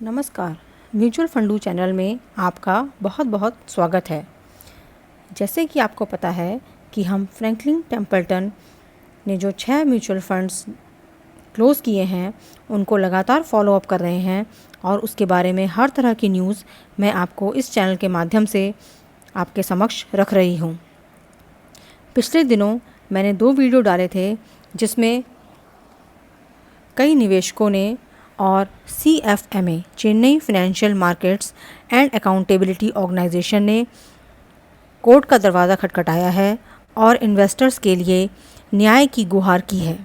नमस्कार। Mutual फंडू channel में आपका बहुत बहुत स्वागत है। जैसे कि आपको पता है कि हम फ्रैंकलिन टेम्पल्टन ने जो 6 म्यूचुअल फंड्स क्लोज़ किए हैं उनको लगातार फॉलो अप कर रहे हैं और उसके बारे में हर तरह की न्यूज़ मैं आपको इस चैनल के माध्यम से आपके समक्ष रख रही हूँ। पिछले दिनों मैंने 2 वीडियो डाले थे जिसमें कई निवेशकों ने और CFMA Chennai financial markets and accountability organisation ने कोर्ट का दरवाज़ा खटखटाया है और इन्वेस्टर्स के लिए न्याय की गुहार की है।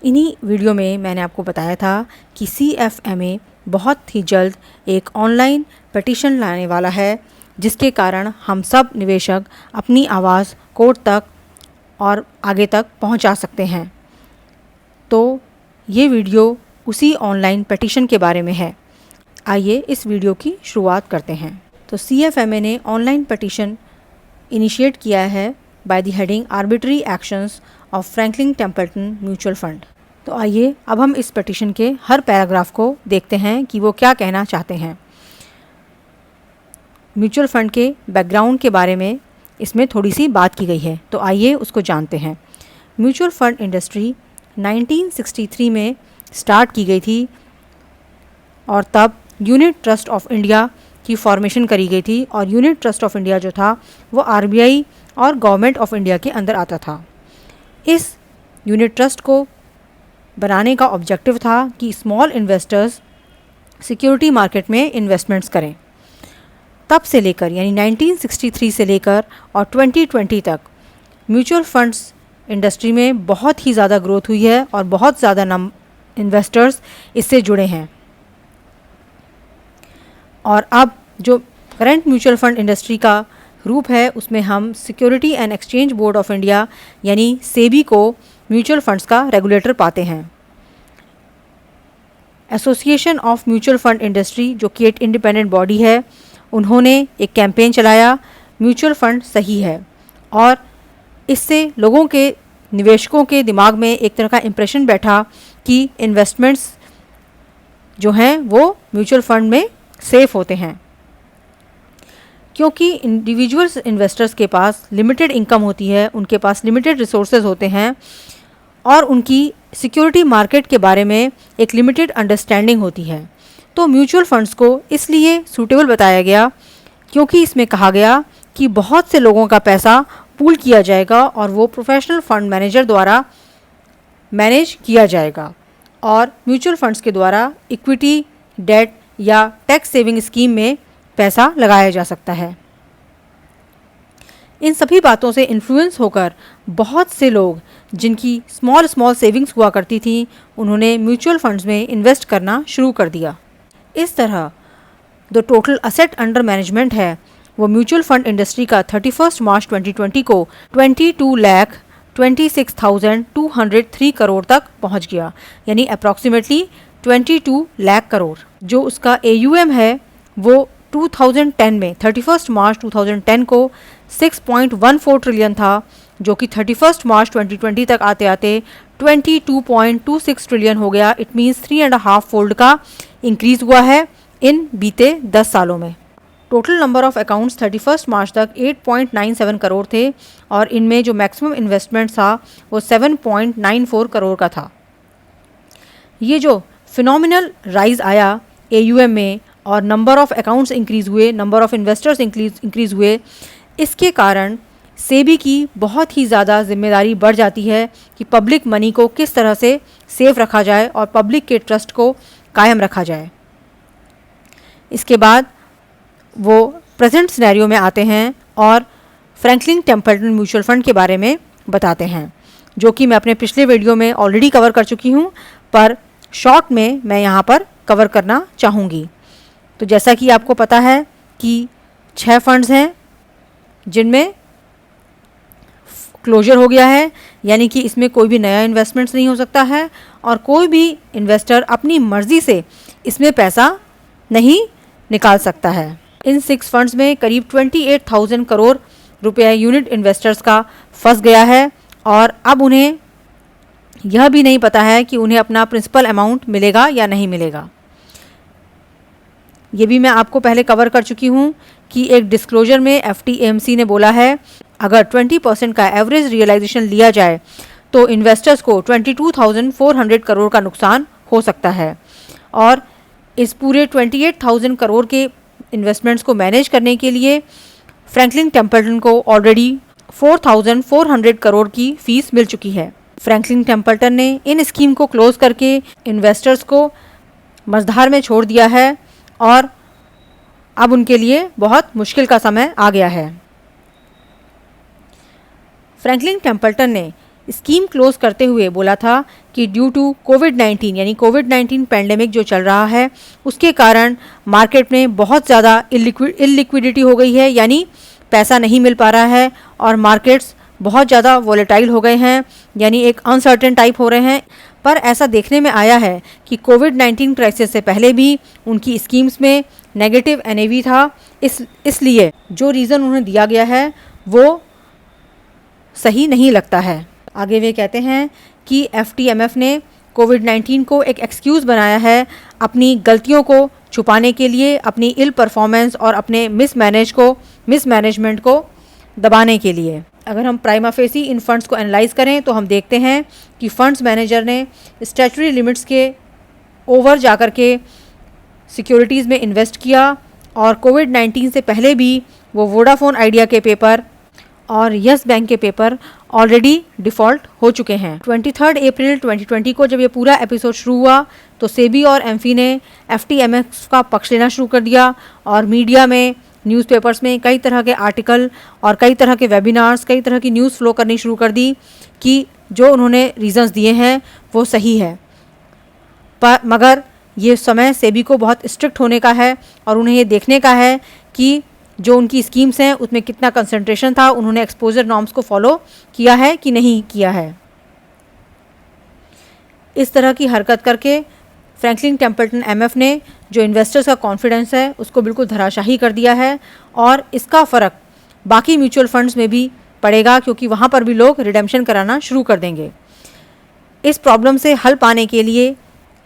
इन्हीं वीडियो में मैंने आपको बताया था कि CFMA बहुत ही जल्द एक ऑनलाइन पिटीशन लाने वाला है जिसके कारण हम सब निवेशक अपनी आवाज़ कोर्ट तक और आगे तक पहुंचा सकते हैं। तो ये वीडियो उसी ऑनलाइन पिटीशन के बारे में है। आइए इस वीडियो की शुरुआत करते हैं। तो CFMA ने ऑनलाइन पिटीशन इनिशिएट किया है by the heading arbitrary actions of Franklin Templeton mutual fund. तो आइए अब हम इस पिटीशन के हर पैराग्राफ को देखते हैं कि वो क्या कहना चाहते हैं। म्यूचुअल फंड के बैकग्राउंड के बारे में इसमें थोड़ी सी बात की गई है, तो आइए उसको जानते हैं। म्यूचुअल फंड इंडस्ट्री 1963 में स्टार्ट की गई थी और तब यूनिट ट्रस्ट ऑफ इंडिया की फॉर्मेशन करी गई थी और यूनिट ट्रस्ट ऑफ इंडिया जो था वो RBI और गवर्नमेंट ऑफ इंडिया के अंदर आता था। इस यूनिट ट्रस्ट को बनाने का ऑब्जेक्टिव था कि स्मॉल इन्वेस्टर्स सिक्योरिटी मार्केट में इन्वेस्टमेंट्स करें। तब से लेकर यानी 1963 से लेकर और 2020 तक म्यूचुअल फंड्स इंडस्ट्री में बहुत ही ज़्यादा ग्रोथ हुई है और बहुत ज़्यादा इन्वेस्टर्स इससे जुड़े हैं। और अब जो करंट म्यूचुअल फंड इंडस्ट्री का रूप है उसमें हम security and exchange board of India यानी सेबी को म्यूचुअल फंड्स का रेगुलेटर पाते हैं। Association of mutual fund industry जो कि एक इंडिपेंडेंट बॉडी है, उन्होंने एक कैंपेन चलाया म्यूचुअल फंड सही है और इससे लोगों के निवेशकों के दिमाग में एक तरह का इम्प्रेशन बैठा कि इन्वेस्टमेंट्स जो हैं वो म्यूचुअल फंड में सेफ होते हैं, क्योंकि इंडिविजुअल्स इन्वेस्टर्स के पास लिमिटेड इनकम होती है, उनके पास लिमिटेड रिसोर्सेज होते हैं और उनकी सिक्योरिटी मार्केट के बारे में एक लिमिटेड अंडरस्टैंडिंग होती है। तो म्यूचुअल फंड्स को इसलिए सूटेबल बताया गया क्योंकि इसमें कहा गया कि बहुत से लोगों का पैसा पूल किया जाएगा और वो प्रोफेशनल फंड मैनेजर द्वारा मैनेज किया जाएगा और म्यूचुअल फंड्स के द्वारा इक्विटी, डेट या टैक्स सेविंग स्कीम में पैसा लगाया जा सकता है। इन सभी बातों से इन्फ्लुएंस होकर बहुत से लोग जिनकी स्मॉल सेविंग्स हुआ करती थी उन्होंने म्यूचुअल फंड्स में इन्वेस्ट करना शुरू कर दिया। इस तरह जो टोटल असेट अंडर मैनेजमेंट है वो म्यूचुअल फंड इंडस्ट्री का 31 मार्च 2020 को 22,26,203 करोड़ तक पहुंच गया, यानी अप्रॉक्सीमेटली 22 लाख करोड़। जो उसका AUM है वो 2010 में 31 मार्च 2010 को 6.14 ट्रिलियन था, जो कि 31 मार्च 2020 तक आते आते 22.26 ट्रिलियन हो गया। इट मीन्स 3.5 फोल्ड का इंक्रीज़ हुआ है इन बीते 10 सालों में। टोटल नंबर ऑफ अकाउंट्स 31 मार्च तक 8.97 करोड़ थे और इनमें जो मैक्सिमम इन्वेस्टमेंट था वो 7.94 करोड़ का था। ये जो फिनोमिनल राइज आया AUM में और नंबर ऑफ अकाउंट्स इंक्रीज़ हुए, नंबर ऑफ इन्वेस्टर्स इंक्रीज़ हुए, इसके कारण सेबी की बहुत ही ज़्यादा जिम्मेदारी बढ़ जाती है कि पब्लिक मनी को किस तरह से सेफ रखा जाए और पब्लिक के ट्रस्ट को कायम रखा जाए। इसके बाद वो प्रेजेंट सिनेरियो में आते हैं और फ्रैंकलिन टेम्पल्टन म्यूचुअल फंड के बारे में बताते हैं, जो कि मैं अपने पिछले वीडियो में ऑलरेडी कवर कर चुकी हूँ, पर शॉर्ट में मैं यहाँ पर कवर करना चाहूँगी। तो जैसा कि आपको पता है कि 6 फंड्स हैं जिनमें क्लोजर हो गया है, यानी कि इसमें कोई भी नया इन्वेस्टमेंट्स नहीं हो सकता है और कोई भी इन्वेस्टर अपनी मर्ज़ी से इसमें पैसा नहीं निकाल सकता है। इन 6 फंड्स में करीब 28,000 करोड़ रुपए यूनिट इन्वेस्टर्स का फंस गया है और अब उन्हें यह भी नहीं पता है कि उन्हें अपना प्रिंसिपल अमाउंट मिलेगा या नहीं मिलेगा। ये भी मैं आपको पहले कवर कर चुकी हूँ कि एक डिस्क्लोजर में FTAMC ने बोला है अगर 20% का एवरेज रियलाइजेशन लिया जाए तो इन्वेस्टर्स को 22,400 करोड़ का नुकसान हो सकता है। और इस पूरे 28,000 करोड़ के इन्वेस्टमेंट्स को मैनेज करने के लिए फ्रैंकलिन टेम्पल्टन को ऑलरेडी 4,400 करोड़ की फीस मिल चुकी है। फ्रैंकलिन टेम्पल्टन ने इन स्कीम को क्लोज करके इन्वेस्टर्स को मझधार में छोड़ दिया है और अब उनके लिए बहुत मुश्किल का समय आ गया है। फ्रैंकलिन टेम्पल्टन ने स्कीम क्लोज करते हुए बोला था कि ड्यू टू कोविड-19 यानी कोविड-19 पैंडेमिक जो चल रहा है उसके कारण मार्केट में बहुत ज़्यादा इलिक्विडिटी हो गई है, यानी पैसा नहीं मिल पा रहा है और मार्केट्स बहुत ज़्यादा वॉलेटाइल हो गए हैं, यानी एक अनसर्टेन टाइप हो रहे हैं। पर ऐसा देखने में आया है कि कोविड-19 क्राइसिस से पहले भी उनकी स्कीम्स में नेगेटिव NAV था, इसलिए जो रीज़न उन्हें दिया गया है वो सही नहीं लगता है। आगे वे कहते हैं कि FTMF ने कोविड-19 को एक एक्सक्यूज़ बनाया है अपनी गलतियों को छुपाने के लिए, अपनी इल परफॉर्मेंस और अपने मिसमैनेजमेंट को दबाने के लिए। अगर हम प्राइमा फेसी इन फंड्स को एनालाइज करें तो हम देखते हैं कि फंड्स मैनेजर ने स्टैट्यूटरी लिमिट्स के ओवर जाकर के सिक्योरिटीज़ में इन्वेस्ट किया और कोविड-19 से पहले भी वो वोडाफोन आइडिया के पेपर और यस बैंक के पेपर ऑलरेडी डिफ़ॉल्ट हो चुके हैं। 23 अप्रैल 2020 को जब ये पूरा एपिसोड शुरू हुआ तो सेबी और एमफी ने FTMF का पक्ष लेना शुरू कर दिया और मीडिया में, न्यूज़पेपर्स में कई तरह के आर्टिकल और कई तरह के वेबिनार्स, कई तरह की न्यूज़ फ्लो करनी शुरू कर दी कि जो उन्होंने रीजंस दिए हैं वो सही है। पर मगर ये समय सेबी को बहुत स्ट्रिक्ट होने का है और उन्हें ये देखने का है कि जो उनकी स्कीम्स हैं उसमें कितना कंसंट्रेशन था, उन्होंने एक्सपोजर नॉर्म्स को फॉलो किया है कि नहीं किया है। इस तरह की हरकत करके फ्रैंकलिन टेम्पल्टन MF ने जो इन्वेस्टर्स का कॉन्फिडेंस है उसको बिल्कुल धराशाही कर दिया है और इसका फ़र्क बाकी म्यूचुअल फंड्स में भी पड़ेगा क्योंकि वहाँ पर भी लोग रिडेम्पशन कराना शुरू कर देंगे। इस प्रॉब्लम से हल पाने के लिए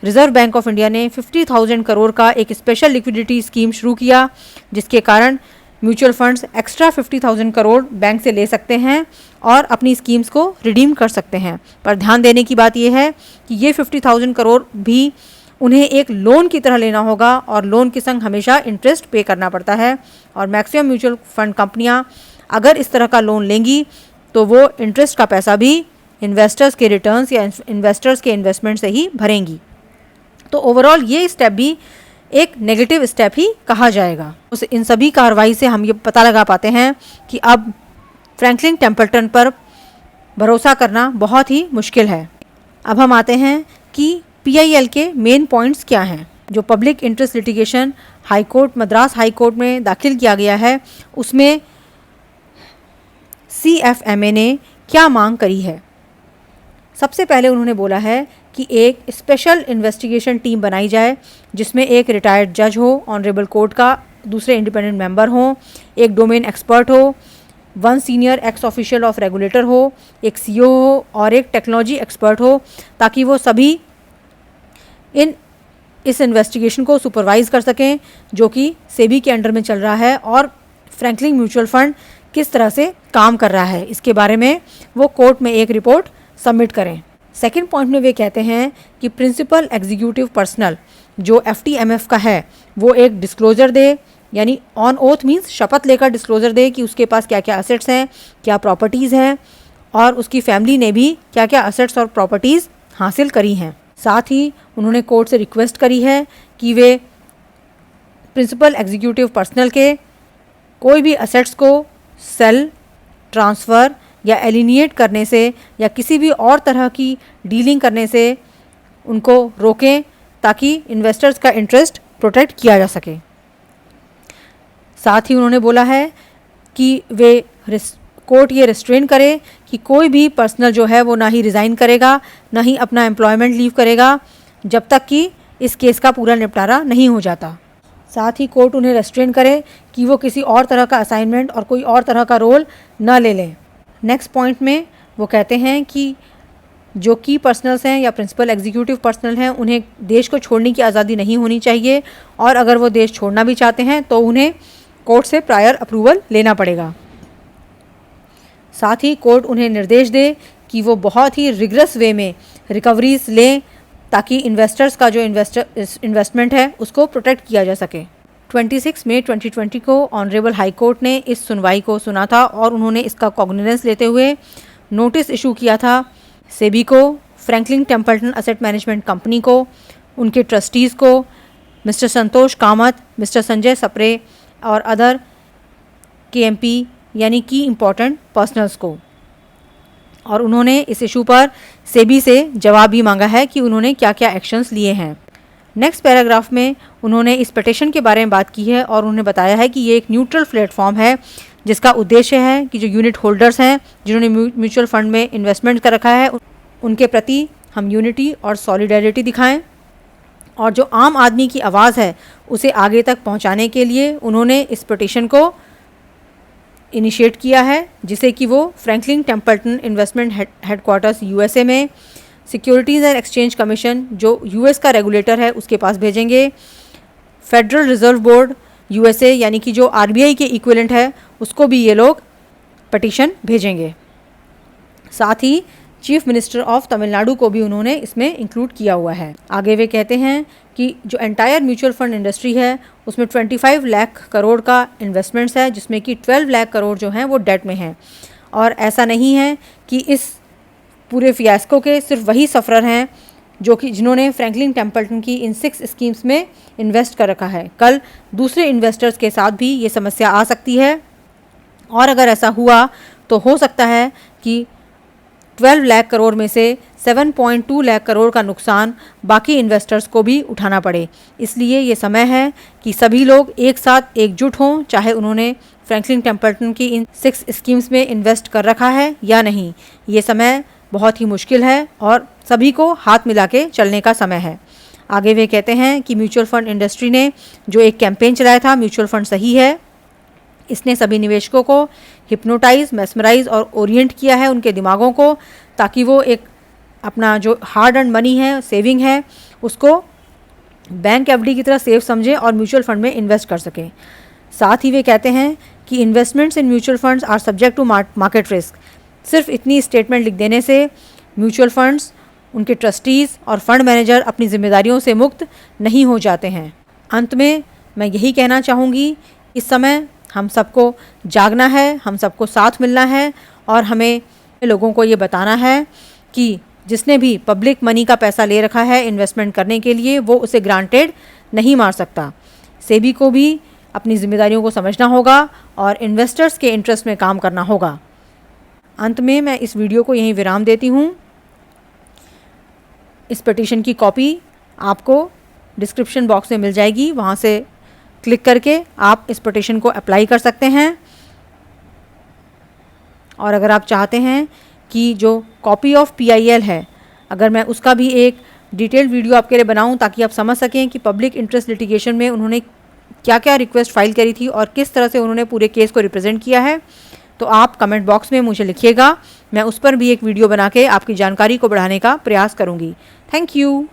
रिजर्व बैंक ऑफ इंडिया ने 50,000 करोड़ का एक स्पेशल लिक्विडिटी स्कीम शुरू किया, जिसके कारण mutual funds extra 50,000 crore bank से ले सकते हैं और अपनी स्कीम्स को रिडीम कर सकते हैं। पर ध्यान देने की बात यह है कि ये 50,000 करोड़ भी उन्हें एक लोन की तरह लेना होगा और लोन के संग हमेशा इंटरेस्ट पे करना पड़ता है और मैक्सिमम म्यूचुअल फंड कंपनियां अगर इस तरह का लोन लेंगी तो वो इंटरेस्ट का पैसा भी इन्वेस्टर्स के रिटर्न्स या इन्वेस्टर्स के इन्वेस्टमेंट से ही भरेंगी। तो ओवरऑल ये स्टेप भी एक नेगेटिव स्टेप ही कहा जाएगा। इन सभी कार्रवाई से हम ये पता लगा पाते हैं कि अब फ्रैंकलिन टेम्पल्टन पर भरोसा करना बहुत ही मुश्किल है। अब हम आते हैं कि PIL के मेन पॉइंट्स क्या हैं। जो public interest litigation Madras high court में दाखिल किया गया है उसमें CFMA ने क्या मांग करी है। सबसे पहले उन्होंने बोला है कि एक स्पेशल इन्वेस्टिगेशन टीम बनाई जाए जिसमें एक रिटायर्ड जज हो, ऑनरेबल कोर्ट का दूसरे इंडिपेंडेंट मेंबर हो, एक डोमेन एक्सपर्ट हो, 1 senior x official of regulator हो, एक CEO हो और एक टेक्नोलॉजी एक्सपर्ट हो, ताकि वो सभी इस इन्वेस्टिगेशन को सुपरवाइज कर सकें जो कि सेबी के अंडर में चल रहा है और फ्रैंकलिन म्यूचुअल फंड किस तरह से काम कर रहा है इसके बारे में वो कोर्ट में एक रिपोर्ट सबमिट करें। सेकंड पॉइंट में वे कहते हैं कि प्रिंसिपल एग्जीक्यूटिव पर्सनल जो FTMF का है वो एक डिस्क्लोजर दे, यानी ऑन ओथ मीन्स शपथ लेकर डिस्क्लोजर दे कि उसके पास क्या क्या असेट्स हैं, क्या प्रॉपर्टीज़ हैं और उसकी फैमिली ने भी क्या क्या असेट्स और प्रॉपर्टीज़ हासिल करी हैं। साथ ही उन्होंने कोर्ट से रिक्वेस्ट करी है कि वे प्रिंसिपल एग्जीक्यूटिव पर्सनल के कोई भी असेट्स को सेल, ट्रांसफ़र या एलिनिएट करने से या किसी भी और तरह की डीलिंग करने से उनको रोकें ताकि इन्वेस्टर्स का इंटरेस्ट प्रोटेक्ट किया जा सके। साथ ही उन्होंने बोला है कि वे कोर्ट ये रिस्ट्रेन करे कि कोई भी पर्सनल जो है वो ना ही रिज़ाइन करेगा ना ही अपना एम्प्लॉयमेंट लीव करेगा जब तक कि इस केस का पूरा निपटारा नहीं हो जाता। साथ ही कोर्ट उन्हें रिस्ट्रेन करे कि वो किसी और तरह का असाइनमेंट और कोई और तरह का रोल न ले लें। नेक्स्ट पॉइंट में वो कहते हैं कि जो की पर्सनल्स हैं या प्रिंसिपल एग्जीक्यूटिव पर्सनल हैं उन्हें देश को छोड़ने की आज़ादी नहीं होनी चाहिए, और अगर वो देश छोड़ना भी चाहते हैं तो उन्हें कोर्ट से प्रायर अप्रूवल लेना पड़ेगा। साथ ही कोर्ट उन्हें निर्देश दे कि वो बहुत ही रिगरस वे में रिकवरीज लें ताकि इन्वेस्टर्स का जो इन्वेस्टमेंट है उसको प्रोटेक्ट किया जा सके। 26 मई 2020 को ऑनरेबल हाई कोर्ट ने इस सुनवाई को सुना था और उन्होंने इसका कॉग्निजेंस लेते हुए नोटिस इशू किया था सेबी को, Franklin Templeton asset management company को, उनके ट्रस्टीज़ को, मिस्टर संतोष कामत, मिस्टर संजय सप्रे और अदर KMP यानी की इम्पॉर्टेंट पर्सनल्स को। और उन्होंने इस इशू पर सेबी से जवाब भी मांगा है कि उन्होंने क्या क्या एक्शंस लिए हैं। नेक्स्ट पैराग्राफ में उन्होंने इस पिटीशन के बारे में बात की है और उन्होंने बताया है कि ये एक न्यूट्रल प्लेटफॉर्म है जिसका उद्देश्य है कि जो यूनिट होल्डर्स हैं जिन्होंने म्यूचुअल फंड में इन्वेस्टमेंट कर रखा है उनके प्रति हम यूनिटी और सॉलिडेरिटी दिखाएं, और जो आम आदमी की आवाज़ है उसे आगे तक पहुंचाने के लिए उन्होंने इस पिटीशन को इनिशिएट किया है, जिसे कि वो Franklin Templeton investment headquarters USA में, सिक्योरिटीज़ एंड एक्सचेंज कमीशन जो US का रेगुलेटर है उसके पास भेजेंगे, फेडरल रिजर्व बोर्ड USA यानी कि जो RBI के इक्विवेलेंट है उसको भी ये लोग पिटीशन भेजेंगे। साथ ही चीफ मिनिस्टर ऑफ तमिलनाडु को भी उन्होंने इसमें इंक्लूड किया हुआ है। आगे वे कहते हैं कि जो एंटायर म्यूचुअल फंड इंडस्ट्री है उसमें 25 लाख करोड़ का इन्वेस्टमेंट्स है, जिसमें कि 12 लाख करोड़ जो हैं वो डेट में हैं। और ऐसा नहीं है कि इस पूरे फियास्को के सिर्फ वही सफ़रर हैं जो कि जिन्होंने फ्रैंकलिन टेम्पल्टन की इन 6 स्कीम्स में इन्वेस्ट कर रखा है। कल दूसरे इन्वेस्टर्स के साथ भी ये समस्या आ सकती है, और अगर ऐसा हुआ तो हो सकता है कि 12 लाख करोड़ में से 7.2 लाख करोड़ का नुकसान बाकी इन्वेस्टर्स को भी उठाना पड़े। इसलिए ये समय है कि सभी लोग एक साथ एकजुट हों, चाहे उन्होंने फ्रैंकलिन टेम्पल्टन की इन 6 स्कीम्स में इन्वेस्ट कर रखा है या नहीं। ये समय बहुत ही मुश्किल है और सभी को हाथ मिला के चलने का समय है। आगे वे कहते हैं कि म्यूचुअल फंड इंडस्ट्री ने जो एक कैंपेन चलाया था म्यूचुअल फंड सही है, इसने सभी निवेशकों को हिप्नोटाइज, मेस्मराइज और ओरिएंट किया है उनके दिमागों को, ताकि वो एक अपना जो हार्ड अर्न मनी है, सेविंग है, उसको बैंक FD की तरह सेफ समझें और म्यूचुअल फंड में इन्वेस्ट कर सकें। साथ ही वे कहते हैं कि investments in mutual funds are subject to market risk. सिर्फ इतनी स्टेटमेंट लिख देने से म्यूचुअल फंड्स, उनके ट्रस्टीज़ और फंड मैनेजर अपनी जिम्मेदारियों से मुक्त नहीं हो जाते हैं। अंत में मैं यही कहना चाहूँगी, इस समय हम सबको जागना है, हम सबको साथ मिलना है और हमें लोगों को ये बताना है कि जिसने भी पब्लिक मनी का पैसा ले रखा है इन्वेस्टमेंट करने के लिए वो उसे ग्रांटेड नहीं मार सकता। सेबी को भी अपनी जिम्मेदारियों को समझना होगा और इन्वेस्टर्स के इंटरेस्ट में काम करना होगा। अंत में मैं इस वीडियो को यहीं विराम देती हूँ। इस पिटीशन की कॉपी आपको डिस्क्रिप्शन बॉक्स में मिल जाएगी, वहाँ से क्लिक करके आप इस पिटीशन को अप्लाई कर सकते हैं। और अगर आप चाहते हैं कि जो कॉपी ऑफ PIL है, अगर मैं उसका भी एक डिटेल्ड वीडियो आपके लिए बनाऊं ताकि आप समझ सकें कि पब्लिक इंटरेस्ट लिटिगेशन में उन्होंने क्या क्या रिक्वेस्ट फाइल करी थी और किस तरह से उन्होंने पूरे केस को रिप्रेजेंट किया है, तो आप कमेंट बॉक्स में मुझे लिखिएगा। मैं उस पर भी एक वीडियो बना के आपकी जानकारी को बढ़ाने का प्रयास करूँगी। Thank you.